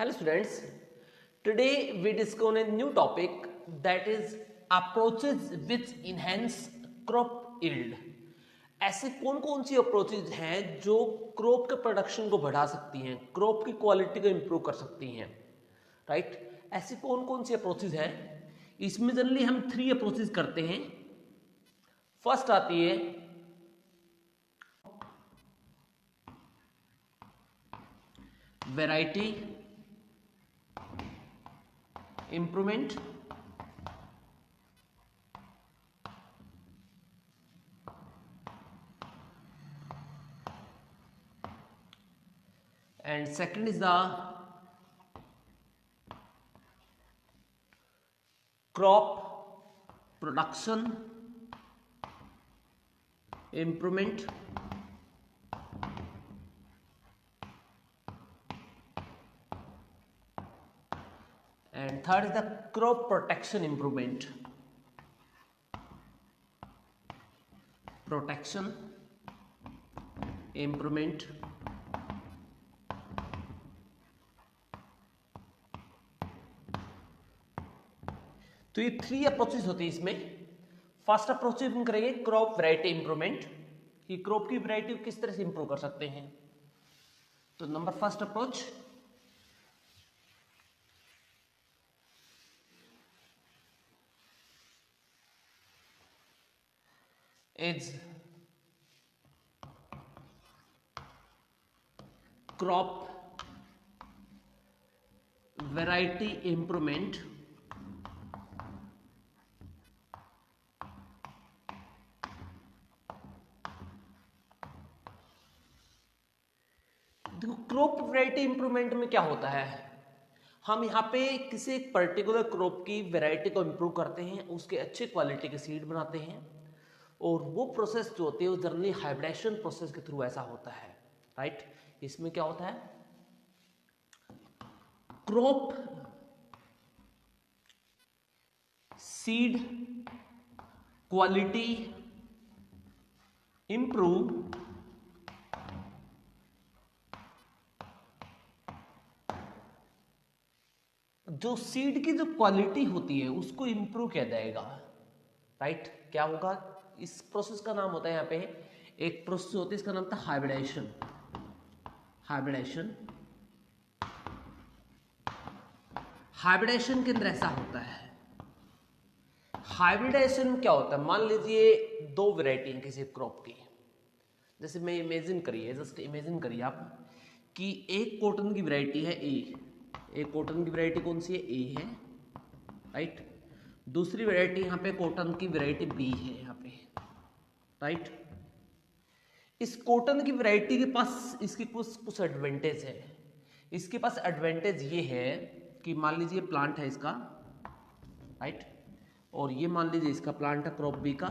Hello students, today we discuss a new topic that is approaches which enhance crop yield. ऐसे कौन कौन सी approaches हैं जो crop के प्रोडक्शन को बढ़ा सकती हैं, क्रॉप की क्वालिटी को इम्प्रूव कर सकती हैं, राइट? ऐसी कौन कौन सी अप्रोचेज हैं? इसमें जनरली हम 3 अप्रोचेज करते हैं। फर्स्ट आती है variety improvement, and second is the crop production improvement, and third is the crop protection improvement. Protection improvement. तो ये 3 अप्रोचेस होती है इसमें। फर्स्ट अप्रोच हम करेंगे क्रॉप वैरायटी इंप्रूवमेंट, कि क्रॉप की वैरायटी किस तरह से इंप्रूव कर सकते हैं। तो number first approach is crop variety improvement. देखो क्रॉप वैरायटी इंप्रूवमेंट में क्या होता है, हम यहाँ पे किसी एक पर्टिकुलर क्रॉप की वैरायटी को इंप्रूव करते हैं, उसके अच्छे क्वालिटी के सीड बनाते हैं, और वो प्रोसेस जो होती है वो जनरली हाइब्रिडेशन प्रोसेस के थ्रू ऐसा होता है, राइट? इसमें क्या होता है, क्रॉप सीड क्वालिटी इंप्रूव जो सीड की जो क्वालिटी होती है उसको इंप्रूव किया जाएगा, राइट? क्या होगा, इस प्रोसेस का नाम होता है, यहाँ पे एक प्रोसेस होती है, इसका नाम था हाइब्रिडेशन। हाइब्रिडेशन हाइब्रिडेशन के अंदर ऐसा होता है, हाइब्रिडेशन में क्या होता है, मान लीजिए 2 वैरायटी है किसी क्रॉप की, जैसे मैं इमेजिन करिए, जस्ट इमेजिन करिए आप कि एक कॉटन की वैरायटी है ए, एक कॉटन की वैरायटी कौन सी है, ए है, राइट? दूसरी वैरायटी यहाँ पे कॉटन की वैरायटी बी है यहाँ पे, राइट? इस कॉटन की वैरायटी के पास इसकी कुछ एडवांटेज है। इसके पास एडवांटेज ये है कि मान लीजिए प्लांट है इसका, राइट? और ये मान लीजिए इसका प्लांट है क्रॉप बी का।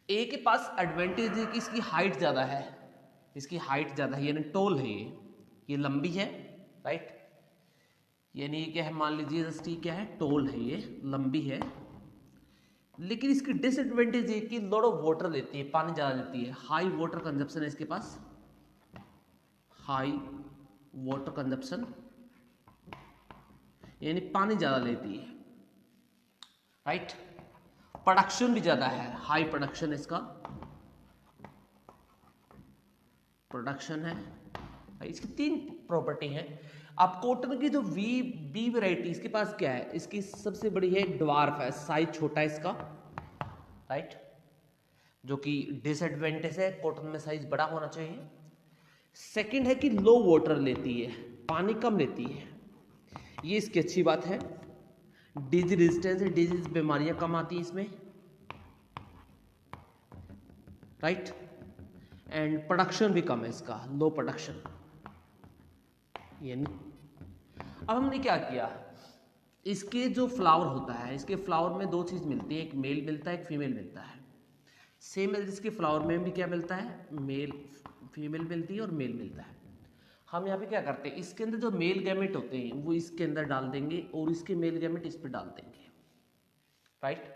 ए के पास एडवांटेज है कि इसकी हाइट ज़्यादा है, इसकी हाइट ज़्यादा है, यानी टॉल है, ये लंबी है, राइट? यानी क्या है, मान लीजिए जस्ट ये क्या है, टॉल है, ये लंबी है। लेकिन इसकी डिसएडवांटेज ये कि लॉट ऑफ वाटर लेती है, पानी ज़्यादा लेती है, हाई वाटर कंजप्शन है इसके पास, हाई वाटर कंजप्शन, यानी पानी ज़्यादा लेती है, राइट? प्रोडक्शन भी ज़्यादा है, हाई प्रोडक्शन इसका, प्रोडक्शन है। इसकी 3 प्रॉपर्टी है। अब कॉटन की जो बी वैरायटी, इसके पास क्या है, इसकी सबसे बड़ी है ड्वार्फ है, साइज छोटा है इसका, राइट? जो कि डिसएडवांटेज है, कॉटन में साइज बड़ा होना चाहिए। सेकंड है कि लो वाटर लेती है, पानी कम लेती है, ये इसकी अच्छी बात है। डिजीज रेजिस्टेंस, डिजीज बीमारियां कम आती है इसमें, राइट? एंड प्रोडक्शन भी कम है इसका, लो प्रोडक्शन। यानी अब हमने क्या किया, इसके जो फ्लावर होता है, इसके फ्लावर में 2 चीज़ मिलती है, एक मेल मिलता है, एक फीमेल मिलता है। सेम है, जिसके फ्लावर में भी क्या मिलता है, मेल फीमेल मिलती है और मेल मिलता है। हम यहाँ पे क्या करते हैं, इसके अंदर जो मेल गैमेट होते हैं वो इसके अंदर डाल देंगे और इसके मेल गैमेट इस पे डाल देंगे, राइट?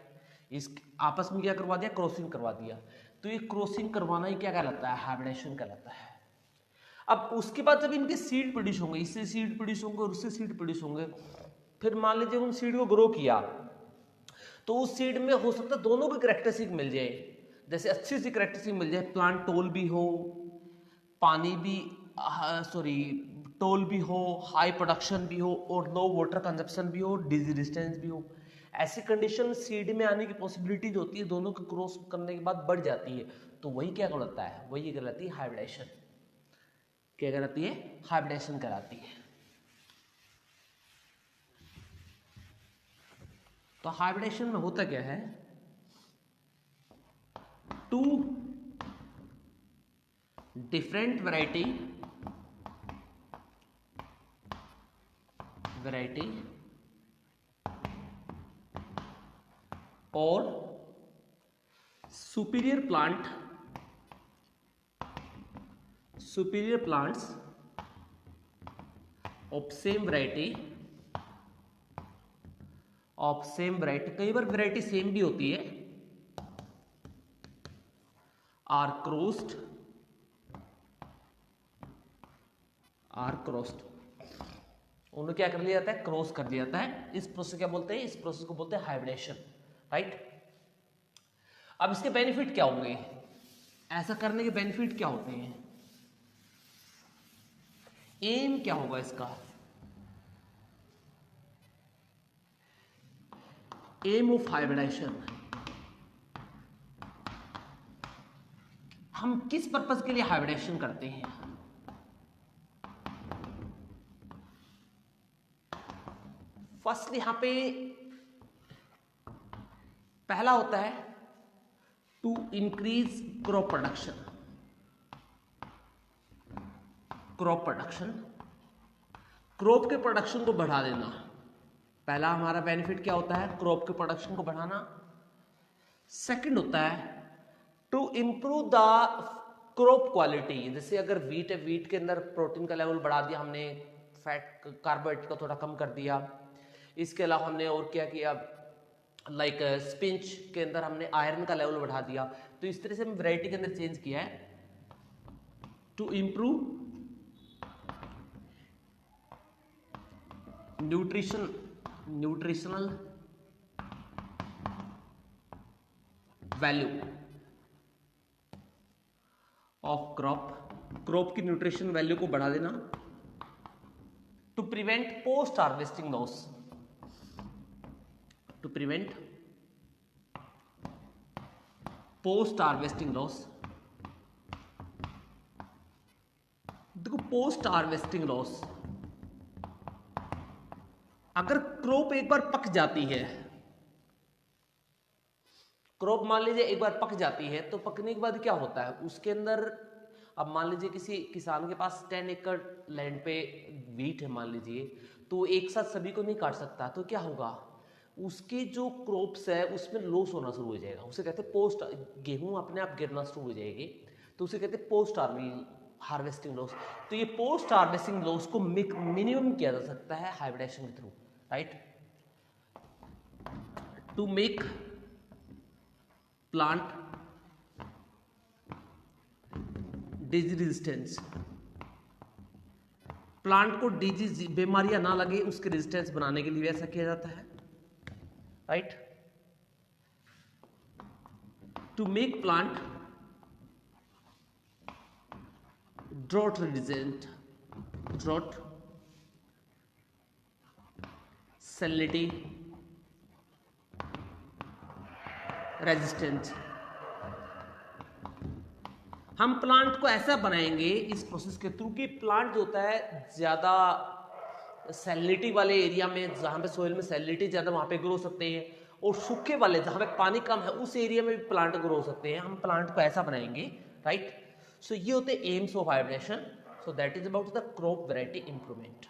इस आपस में क्या करवा दिया, क्रॉसिंग करवा दिया। तो ये क्रॉसिंग करवाना ही क्या कहलाता है, हाइब्रिडेशन कहलाता है। अब उसके बाद जब इनके सीड प्रोड्यूस होंगे, इससे सीड प्रोड्यूस होंगे और उससे सीड प्रोड्यूस होंगे, फिर मान लीजिए उन सीड को ग्रो किया तो उस सीड में हो सकता है दोनों की करेक्टरिस्टिक मिल जाए। जैसे अच्छी सी करेक्टरिस्टिक मिल जाए, प्लांट टोल भी हो, पानी भी टोल भी हो, हाई प्रोडक्शन भी हो और लो वाटर कंजप्शन भी हो, डिजीज डिस्टेंस भी हो। ऐसी कंडीशन सीड में आने की पॉसिबिलिटी जो होती है दोनों को क्रॉस करने के बाद बढ़ जाती है, तो वही क्या कहलाता है, वही कहलाती है हाइब्रिडेशन। क्या कहलाती है? हाइब्रिडेशन कहलाती है। तो हाइब्रिडेशन में होता क्या है, टू डिफरेंट वैरायटी और superior plants of same variety, कई बार वैरायटी सेम भी होती है, आर क्रॉस्ड उन्हें क्या कर लिया जाता है, क्रॉस कर दिया जाता है। इस प्रोसेस क्या बोलते हैं, इस प्रोसेस को बोलते हैं हाइब्रिडेशन, राइट। अब इसके बेनिफिट क्या होंगे, ऐसा करने के बेनिफिट क्या होते हैं, एम क्या होगा इसका, एम ऑफ हाइब्रिडेशन, हम किस पर्पस के लिए हाइब्रिडेशन करते हैं। फर्स्ट यहां पे पहला होता है to increase crop production, crop के प्रोडक्शन को बढ़ा देना। पहला हमारा बेनिफिट क्या होता है, क्रॉप के प्रोडक्शन को बढ़ाना। सेकंड होता है to improve the crop quality, जैसे अगर वीट है, वीट के अंदर प्रोटीन का लेवल बढ़ा दिया हमने, फैट कार्बोहाइड्रेट को थोड़ा कम कर दिया। इसके अलावा हमने और क्या किया, लाइक स्पिंच के अंदर हमने आयरन का लेवल बढ़ा दिया। तो इस तरह से हमने वैरायटी के अंदर चेंज किया है to improve nutritional value of crop की न्यूट्रिशन वैल्यू को बढ़ा देना। To prevent post harvesting loss, देखो पोस्ट हार्वेस्टिंग लॉस, अगर क्रॉप एक बार पक जाती है, क्रॉप मान लीजिए एक बार पक जाती है, तो पकने के बाद क्या होता है उसके अंदर, अब मान लीजिए किसी किसान के पास 10 एकड़ लैंड पे वीट है मान लीजिए, तो एक साथ सभी को नहीं काट सकता, तो क्या होगा उसके जो क्रॉप्स है उसमें लॉस होना शुरू हो जाएगा। उसे कहते हैं पोस्ट, गेहूं अपने आप गिरना शुरू हो जाएगी, तो उसे कहते हैं पोस्ट हार्वेस्टिंग लॉस। तो ये पोस्ट हार्वेस्टिंग लॉस को मिनिमम किया जा सकता है हाइब्रिडेशन के through, right. To make plant disease resistance, plant को डिजीज बीमारियां ना लगे उसके रेजिस्टेंस बनाने के लिए ऐसा किया जाता है, right. To make plant drought resistant, drought salinity resistant, हम प्लांट को ऐसा बनाएंगे इस प्रोसेस के थ्रू कि प्लांट जो होता है ज्यादा सैलिनिटी वाले एरिया में, जहां पे सोइल में सैलिनिटी ज्यादा, वहां पे ग्रो सकते हैं, और सूखे वाले जहां पे पानी कम है उस एरिया में भी प्लांट ग्रो हो सकते हैं। हम प्लांट को ऐसा बनाएंगे, राइट। सो ये होते हैं aims of hybridisation. So that is about the crop variety improvement.